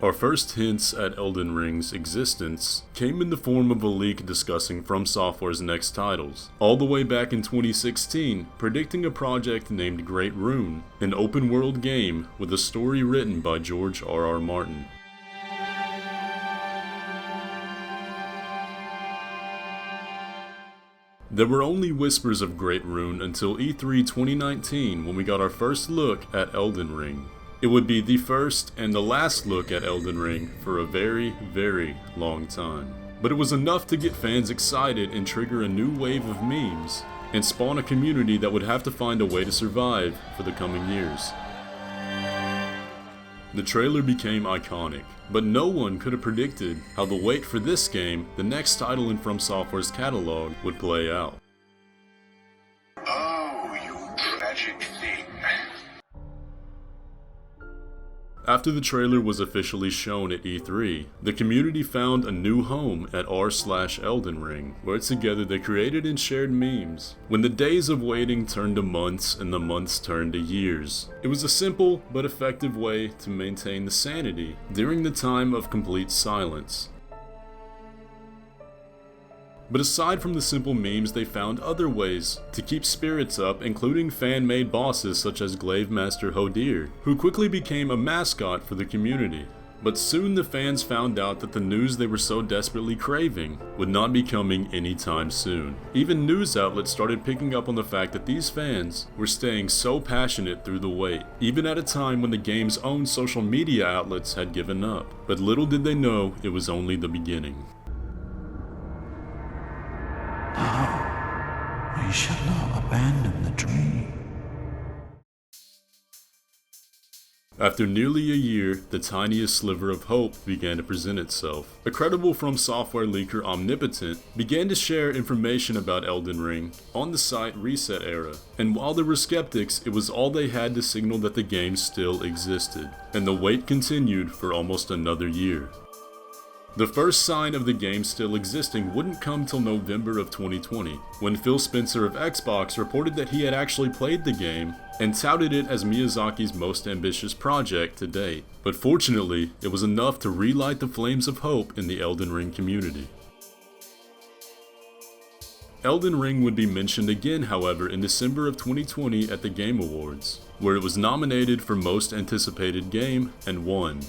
Our first hints at Elden Ring's existence came in the form of a leak discussing From Software's next titles, all the way back in 2016, predicting a project named Great Rune, an open-world game with a story written by George R.R. Martin. There were only whispers of Great Rune until E3 2019 when we got our first look at Elden Ring. It would be the first and the last look at Elden Ring for a very, very long time. But it was enough to get fans excited and trigger a new wave of memes, and spawn a community that would have to find a way to survive for the coming years. The trailer became iconic, but no one could have predicted how the wait for this game, the next title in From Software's catalog, would play out. Oh, you tragic thing. After the trailer was officially shown at E3, the community found a new home at r/Elden Ring, where together they created and shared memes. When the days of waiting turned to months and the months turned to years, it was a simple but effective way to maintain the sanity during the time of complete silence. But aside from the simple memes, they found other ways to keep spirits up, including fan-made bosses such as Glaive Master Hodir, who quickly became a mascot for the community. But soon the fans found out that the news they were so desperately craving would not be coming anytime soon. Even news outlets started picking up on the fact that these fans were staying so passionate through the wait, even at a time when the game's own social media outlets had given up. But little did they know it was only the beginning. We shall not abandon the dream. After nearly a year, the tiniest sliver of hope began to present itself. A credible From Software leaker Omnipotent began to share information about Elden Ring on the site Reset Era, and while there were skeptics, it was all they had to signal that the game still existed, and the wait continued for almost another year. The first sign of the game still existing wouldn't come till November of 2020, when Phil Spencer of Xbox reported that he had actually played the game and touted it as Miyazaki's most ambitious project to date. But fortunately, it was enough to relight the flames of hope in the Elden Ring community. Elden Ring would be mentioned again, however, in December of 2020 at the Game Awards, where it was nominated for Most Anticipated Game and won.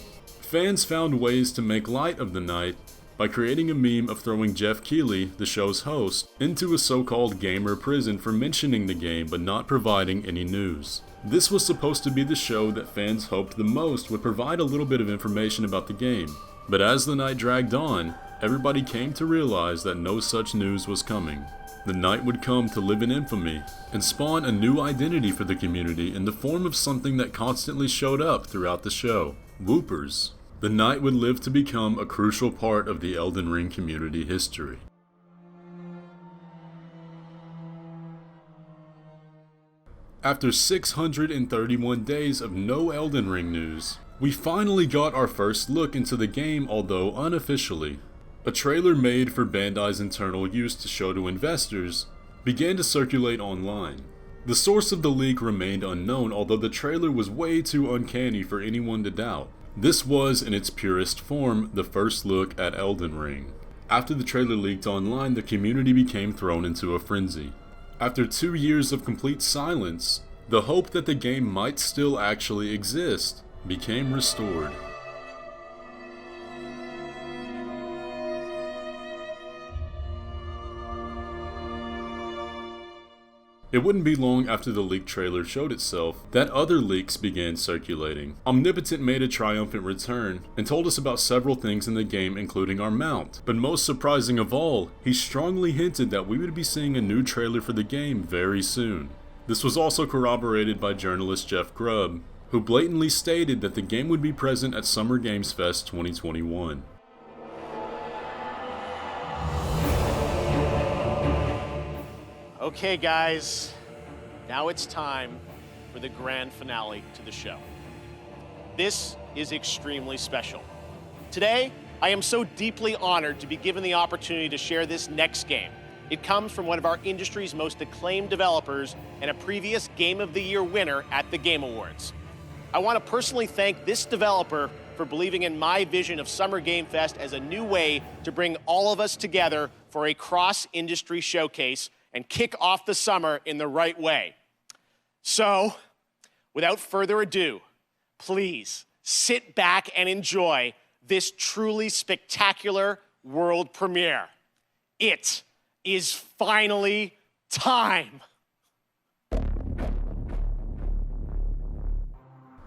Fans found ways to make light of the night by creating a meme of throwing Jeff Keighley, the show's host, into a so-called gamer prison for mentioning the game but not providing any news. This was supposed to be the show that fans hoped the most would provide a little bit of information about the game. But as the night dragged on, everybody came to realize that no such news was coming. The night would come to live in infamy and spawn a new identity for the community in the form of something that constantly showed up throughout the show: Whoopers. The night would live to become a crucial part of the Elden Ring community history. After 631 days of no Elden Ring news, we finally got our first look into the game, although unofficially. A trailer made for Bandai's internal use to show to investors began to circulate online. The source of the leak remained unknown, although the trailer was way too uncanny for anyone to doubt. This was, in its purest form, the first look at Elden Ring. After the trailer leaked online, the community became thrown into a frenzy. After 2 years of complete silence, the hope that the game might still actually exist became restored. It wouldn't be long after the leaked trailer showed itself that other leaks began circulating. Omnipotent made a triumphant return and told us about several things in the game, including our mount. But most surprising of all, he strongly hinted that we would be seeing a new trailer for the game very soon. This was also corroborated by journalist Jeff Grubb, who blatantly stated that the game would be present at Summer Games Fest 2021. Okay guys, now it's time for the grand finale to the show. This is extremely special. Today, I am so deeply honored to be given the opportunity to share this next game. It comes from one of our industry's most acclaimed developers and a previous Game of the Year winner at the Game Awards. I want to personally thank this developer for believing in my vision of Summer Game Fest as a new way to bring all of us together for a cross-industry showcase and kick off the summer in the right way. So, without further ado, please sit back and enjoy this truly spectacular world premiere. It is finally time.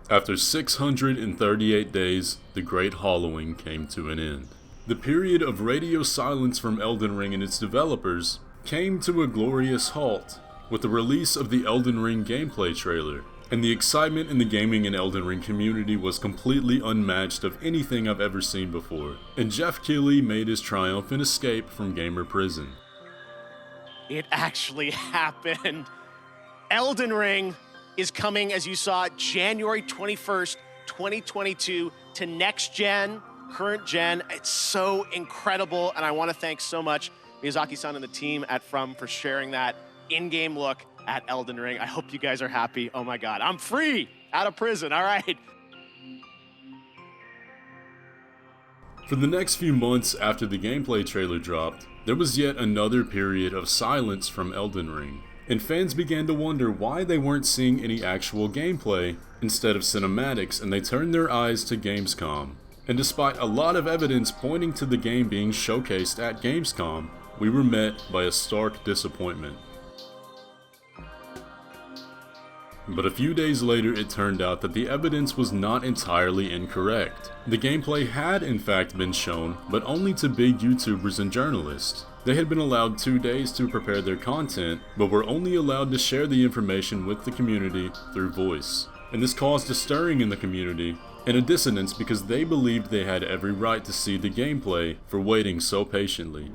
After 638 days, the Great Hollowing came to an end. The period of radio silence from Elden Ring and its developers came to a glorious halt with the release of the Elden Ring gameplay trailer, and the excitement in the gaming and Elden Ring community was completely unmatched of anything I've ever seen before, and Jeff Keighley made his triumphant escape from gamer prison. It actually happened. Elden Ring is coming, as you saw, January 21st, 2022 to next gen, current gen. It's so incredible, and I want to thank so much Miyazaki-san and the team at From for sharing that in-game look at Elden Ring. I hope you guys are happy. Oh my God, I'm free, out of prison, all right. For the next few months after the gameplay trailer dropped, there was yet another period of silence from Elden Ring, and fans began to wonder why they weren't seeing any actual gameplay instead of cinematics, and they turned their eyes to Gamescom. And despite a lot of evidence pointing to the game being showcased at Gamescom, we were met by a stark disappointment. But a few days later, it turned out that the evidence was not entirely incorrect. The gameplay had in fact been shown, but only to big YouTubers and journalists. They had been allowed 2 days to prepare their content, but were only allowed to share the information with the community through voice. And this caused a stirring in the community, and a dissonance because they believed they had every right to see the gameplay for waiting so patiently.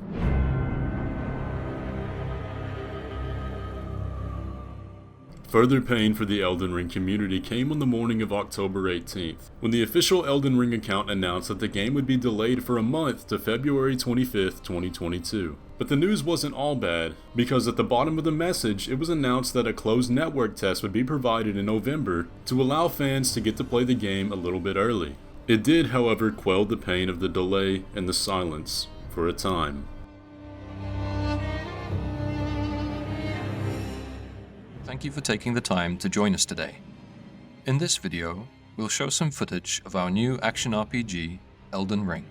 Further pain for the Elden Ring community came on the morning of October 18th, when the official Elden Ring account announced that the game would be delayed for a month to February 25th, 2022. But the news wasn't all bad, because at the bottom of the message, it was announced that a closed network test would be provided in November to allow fans to get to play the game a little bit early. It did, however, quell the pain of the delay and the silence for a time. Thank you for taking the time to join us today. In this video, we'll show some footage of our new action RPG, Elden Ring.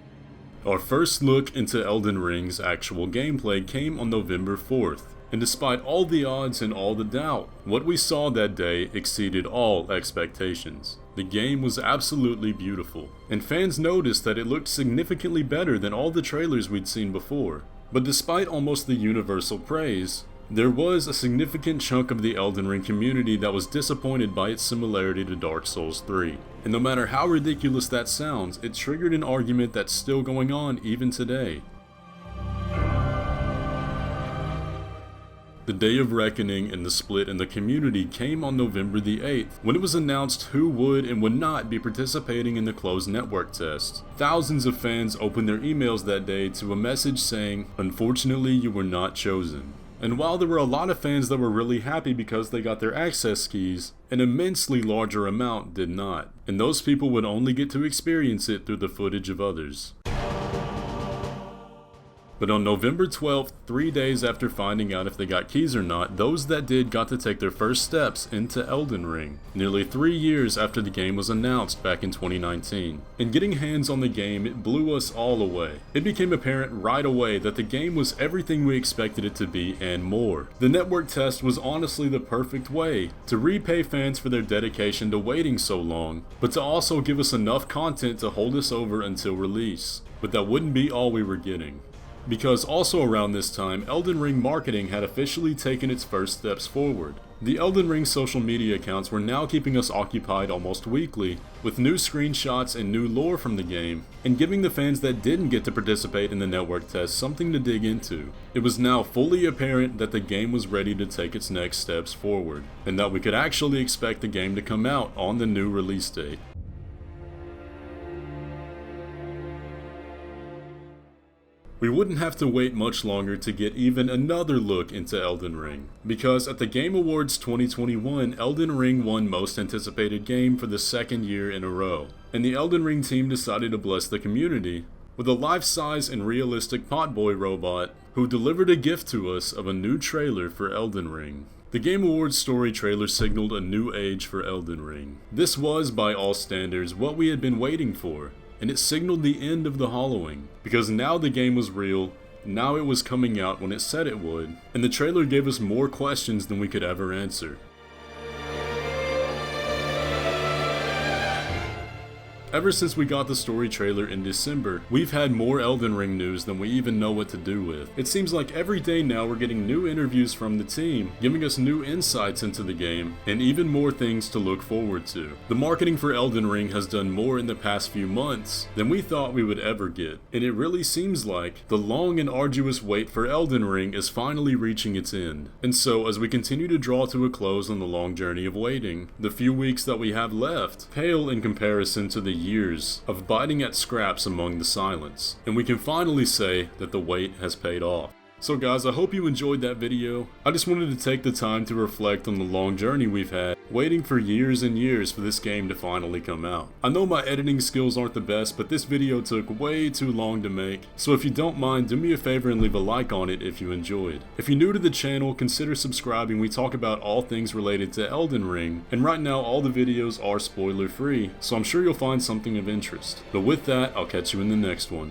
Our first look into Elden Ring's actual gameplay came on November 4th, and despite all the odds and all the doubt, what we saw that day exceeded all expectations. The game was absolutely beautiful, and fans noticed that it looked significantly better than all the trailers we'd seen before. But despite almost the universal praise, there was a significant chunk of the Elden Ring community that was disappointed by its similarity to Dark Souls 3. And no matter how ridiculous that sounds, it triggered an argument that's still going on even today. The day of reckoning and the split in the community came on November the 8th, when it was announced who would and would not be participating in the closed network test. Thousands of fans opened their emails that day to a message saying, "Unfortunately, you were not chosen." And while there were a lot of fans that were really happy because they got their access keys, an immensely larger amount did not. And those people would only get to experience it through the footage of others. But on November 12th, 3 days after finding out if they got keys or not, those that did got to take their first steps into Elden Ring, nearly 3 years after the game was announced back in 2019. And getting hands on the game, it blew us all away. It became apparent right away that the game was everything we expected it to be and more. The network test was honestly the perfect way to repay fans for their dedication to waiting so long, but to also give us enough content to hold us over until release. But that wouldn't be all we were getting. Because also around this time, Elden Ring marketing had officially taken its first steps forward. The Elden Ring social media accounts were now keeping us occupied almost weekly, with new screenshots and new lore from the game, and giving the fans that didn't get to participate in the network test something to dig into. It was now fully apparent that the game was ready to take its next steps forward, and that we could actually expect the game to come out on the new release date. we wouldn't have to wait much longer to get even another look into Elden Ring. Because at the Game Awards 2021, Elden Ring won Most Anticipated Game for the second year in a row. And the Elden Ring team decided to bless the community with a life-size and realistic Potboy robot who delivered a gift to us of a new trailer for Elden Ring. The Game Awards story trailer signaled a new age for Elden Ring. This was, by all standards, what we had been waiting for, and it signaled the end of the hollowing, because now the game was real, now it was coming out when it said it would, and the trailer gave us more questions than we could ever answer. Ever since we got the story trailer in December, we've had more Elden Ring news than we even know what to do with. It seems like every day now we're getting new interviews from the team, giving us new insights into the game, and even more things to look forward to. The marketing for Elden Ring has done more in the past few months than we thought we would ever get, and it really seems like the long and arduous wait for Elden Ring is finally reaching its end. And so, as we continue to draw to a close on the long journey of waiting, the few weeks that we have left pale in comparison to the years of biting at scraps among the silence, and we can finally say that the wait has paid off. So guys, I hope you enjoyed that video. I just wanted to take the time to reflect on the long journey we've had, waiting for years and years for this game to finally come out. I know my editing skills aren't the best, but this video took way too long to make, so if you don't mind, do me a favor and leave a like on it if you enjoyed. If you're new to the channel, consider subscribing. We talk about all things related to Elden Ring, and right now all the videos are spoiler free, so I'm sure you'll find something of interest. But with that, I'll catch you in the next one.